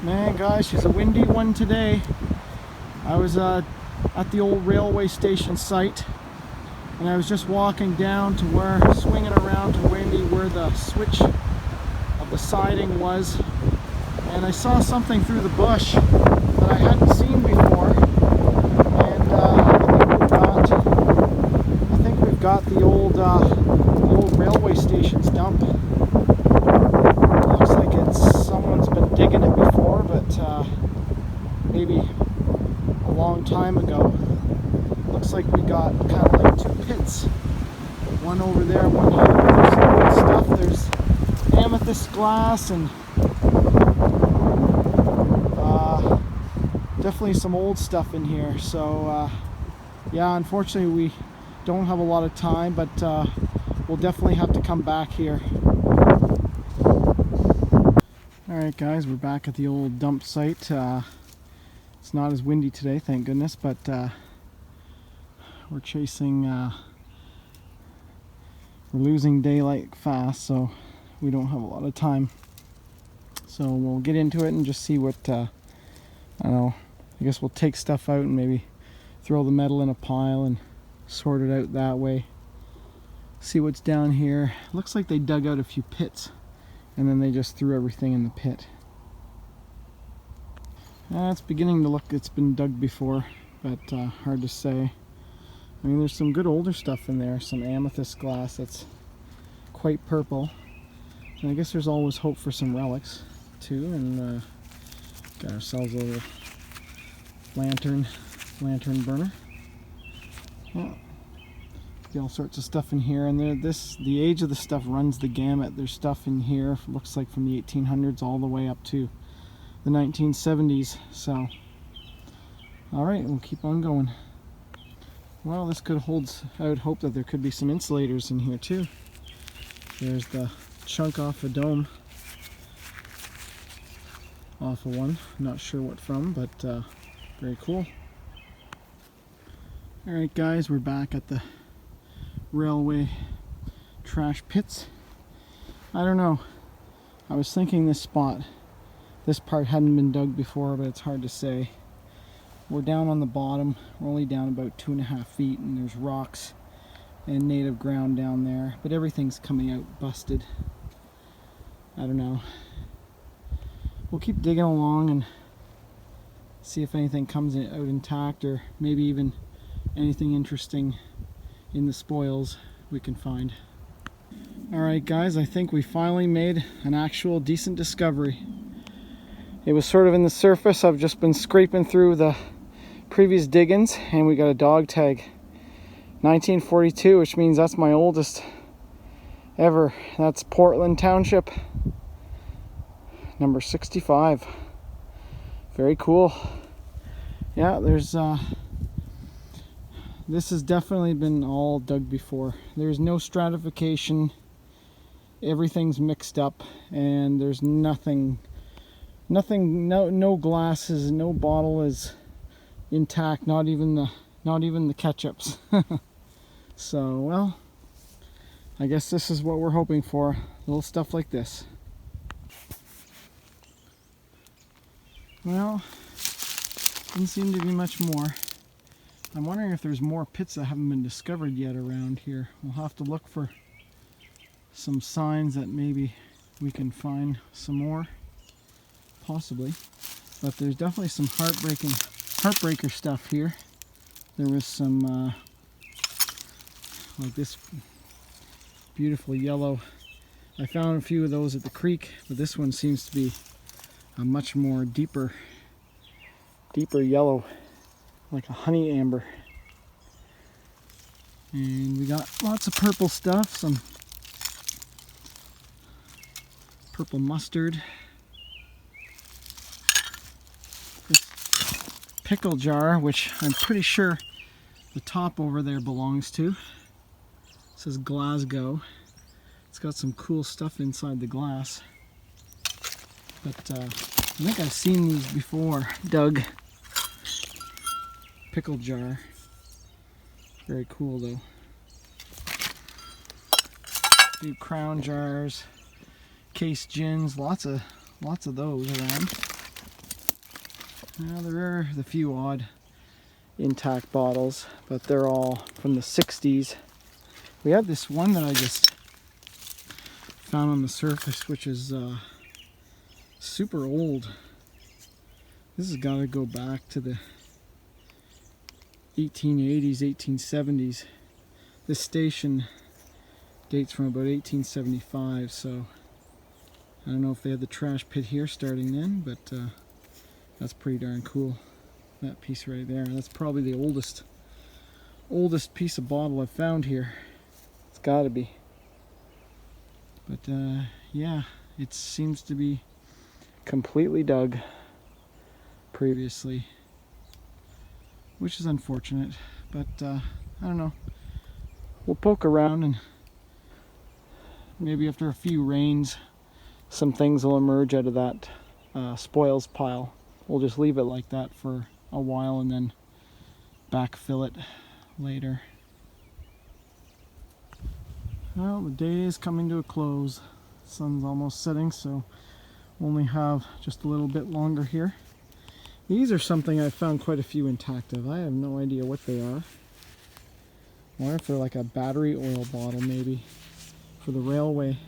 Man, guys, she's a windy one today. I was at the old railway station site, and I was just walking down to where, swinging around to where the switch of the siding was, and I saw something through the bush that I hadn't seen before. And I think we've got the old railway station's dump. Looks like someone's been digging it before, but maybe a long time ago. Looks like we got kind of like two pits. One over there, one here. There's some old stuff. There's amethyst glass and definitely some old stuff in here. So yeah, unfortunately we don't have a lot of time, but we'll definitely have to come back here. Alright guys, we're back at the old dump site. It's not as windy today, thank goodness, but we're losing daylight fast, so we don't have a lot of time. So we'll get into it and just see what, I don't know, I guess we'll take stuff out and maybe throw the metal in a pile and sort it out that way. See what's down here. Looks like they dug out a few pits and then they just threw everything in the pit. It's beginning to look, it's been dug before, but hard to say. I mean, there's some good older stuff in there, some amethyst glass that's quite purple. And I guess there's always hope for some relics too, and got ourselves a little lantern burner. Yeah. All sorts of stuff in here, and the age of the stuff runs the gamut. There's stuff in here, looks like from the 1800s all the way up to the 1970s. So, all right, we'll keep on going. Well, this could hold out hope that there could be some insulators in here too. There's the chunk off a dome, off of one. Not sure what from, but very cool. All right, guys, we're back at the railway trash pits. I don't know, I was thinking this part hadn't been dug before, but it's hard to say. We're down on the bottom. We're only down about 2.5 feet, and there's rocks and native ground down there, but everything's coming out busted. I don't know. We'll keep digging along and see if anything comes out intact, or maybe even anything interesting in the spoils we can find. Alright guys, I think we finally made an actual decent discovery. It was sort of in the surface. I've just been scraping through the previous diggings, and we got a dog tag. 1942, which means that's my oldest ever. That's Portland Township, number 65. Very cool. Yeah, there's this has definitely been all dug before. There's no stratification. Everything's mixed up, and there's nothing, no glasses, no bottle is intact, not even the ketchups. So, well, I guess this is what we're hoping for. Little stuff like this. Well, didn't seem to be much more. I'm wondering if there's more pits that haven't been discovered yet around here. We'll have to look for some signs that maybe we can find some more, possibly. But there's definitely some heartbreaker stuff here. There was some like this beautiful yellow. I found a few of those at the creek, but this one seems to be a much more deeper yellow, like a honey amber. And we got lots of purple stuff, some purple mustard. This pickle jar, which I'm pretty sure the top over there belongs to. It says Glasgow. It's got some cool stuff inside the glass. But I think I've seen these before. Doug. Pickle jar. Very cool though. A few crown jars, case gins, lots of those around. Now there are the few odd intact bottles, but they're all from the 60s. We have this one that I just found on the surface, which is super old. This has got to go back to the 1880s, 1870s. This station dates from about 1875, so I don't know if they had the trash pit here starting then, but that's pretty darn cool. That piece right there, that's probably the oldest piece of bottle I've found here. It's got to be. But yeah, it seems to be completely dug previously, which is unfortunate, but I don't know. We'll poke around, and maybe after a few rains some things will emerge out of that spoils pile. We'll just leave it like that for a while and then backfill it later. Well, the day is coming to a close. The sun's almost setting, so we'll only have just a little bit longer here. These are something I've found quite a few intact of. I have no idea what they are. I wonder if they're like a battery oil bottle maybe for the railway.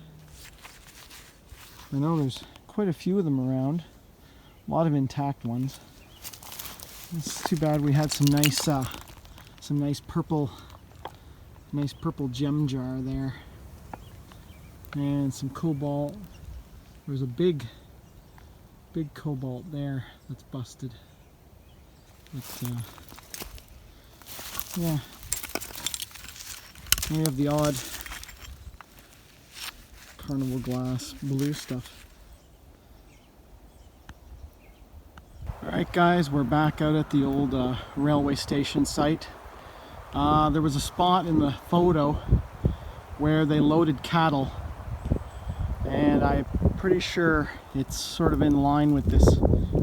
I know there's quite a few of them around. A lot of intact ones. It's too bad we had some nice purple gem jar there, and some cobalt. There's a big cobalt there that's busted. But yeah, we have the odd carnival glass blue stuff. Alright guys, we're back out at the old railway station site. There was a spot in the photo where they loaded cattle, and I'm pretty sure it's sort of in line with this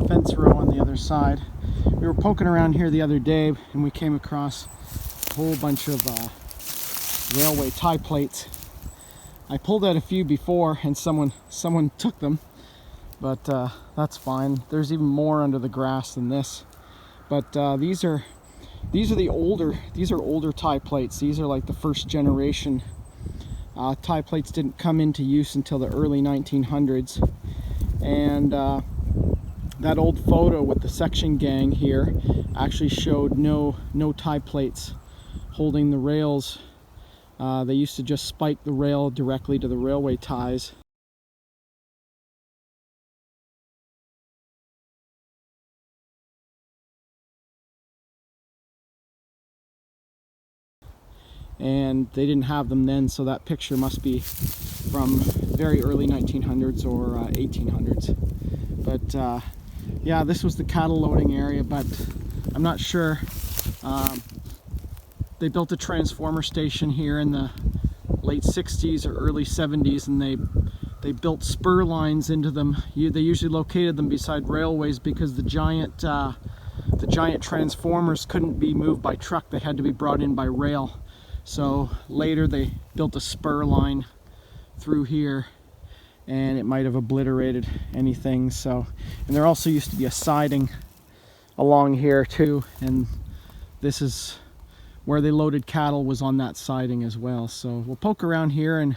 fence row on the other side. We were poking around here the other day and we came across a whole bunch of railway tie plates. I pulled out a few before and someone took them, but that's fine. There's even more under the grass than this. But these are older tie plates. These are like the first generation. Tie plates didn't come into use until the early 1900s, and that old photo with the section gang here actually showed no tie plates holding the rails. They used to just spike the rail directly to the railway ties. And they didn't have them then, so that picture must be from very early 1900s or 1800s. But yeah, this was the cattle loading area, but I'm not sure. They built a transformer station here in the late 60s or early 70s, and they built spur lines into them. They usually located them beside railways because the giant transformers couldn't be moved by truck. They had to be brought in by rail. So later they built a spur line through here, and it might have obliterated anything. So, and there also used to be a siding along here too, and this is where they loaded cattle, was on that siding as well. So we'll poke around here and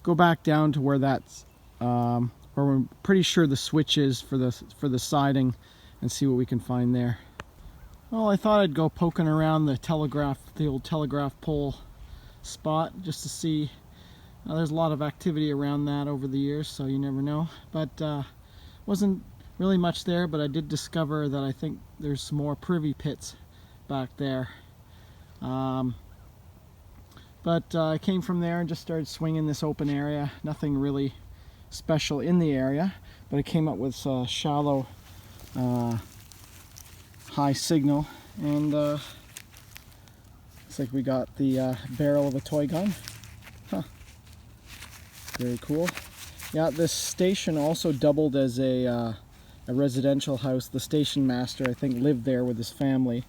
go back down to where that's where we're pretty sure the switch is for the siding, and see what we can find there. Well, I thought I'd go poking around the old telegraph pole spot just to see. There's a lot of activity around that over the years, so you never know. But wasn't really much there, but I did discover that I think there's some more privy pits back there. But I came from there and just started swinging this open area. Nothing really special in the area, but I came up with shallow high signal, and looks like we got the barrel of a toy gun. Huh. Very cool. Yeah, this station also doubled as a residential house. The station master, I think, lived there with his family.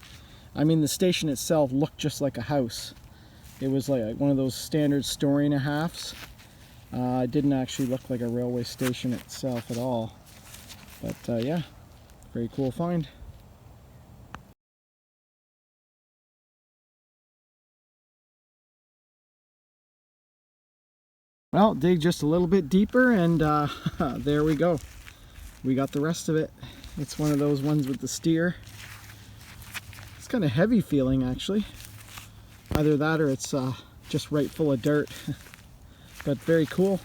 I mean, the station itself looked just like a house. It was like one of those standard story and a halves. It didn't actually look like a railway station itself at all. But yeah, very cool find. Well, dig just a little bit deeper and there we go. We got the rest of it. It's one of those ones with the steer. It's kind of heavy feeling actually. Either that or it's just right full of dirt. But very cool.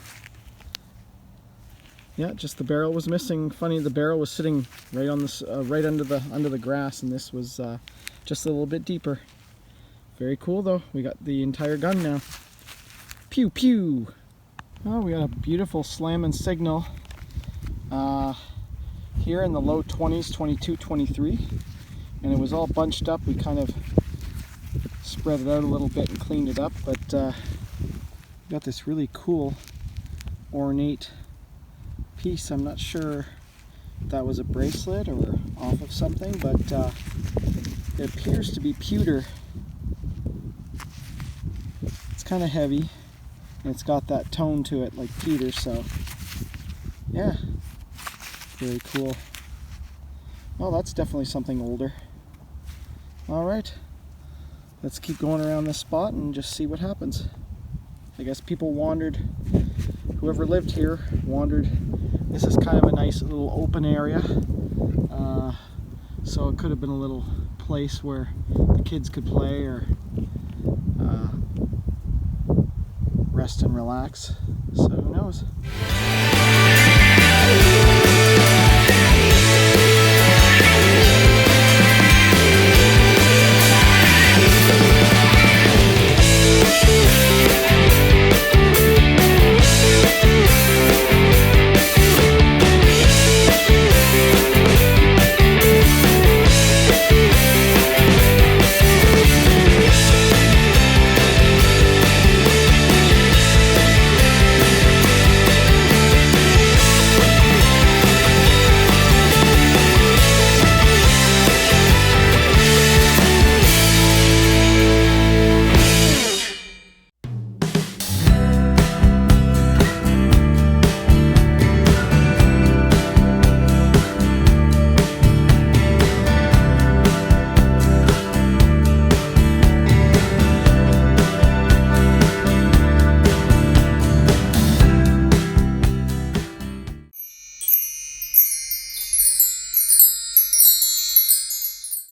Yeah, just the barrel was missing. Funny, the barrel was sitting right on this, right under the grass, and this was just a little bit deeper. Very cool though. We got the entire gun now. Pew pew. Oh, we got a beautiful slamming signal here in the low 20s, 22, 23, and it was all bunched up. We kind of spread it out a little bit and cleaned it up, but got this really cool ornate piece. I'm not sure if that was a bracelet or off of something, but it appears to be pewter. It's kind of heavy and it's got that tone to it like pewter, so yeah, very cool. Well, that's definitely something older. Alright, let's keep going around this spot and just see what happens. I guess people wandered, whoever lived here wandered. This is kind of a nice little open area, so it could have been a little place where the kids could play or rest and relax, so who knows.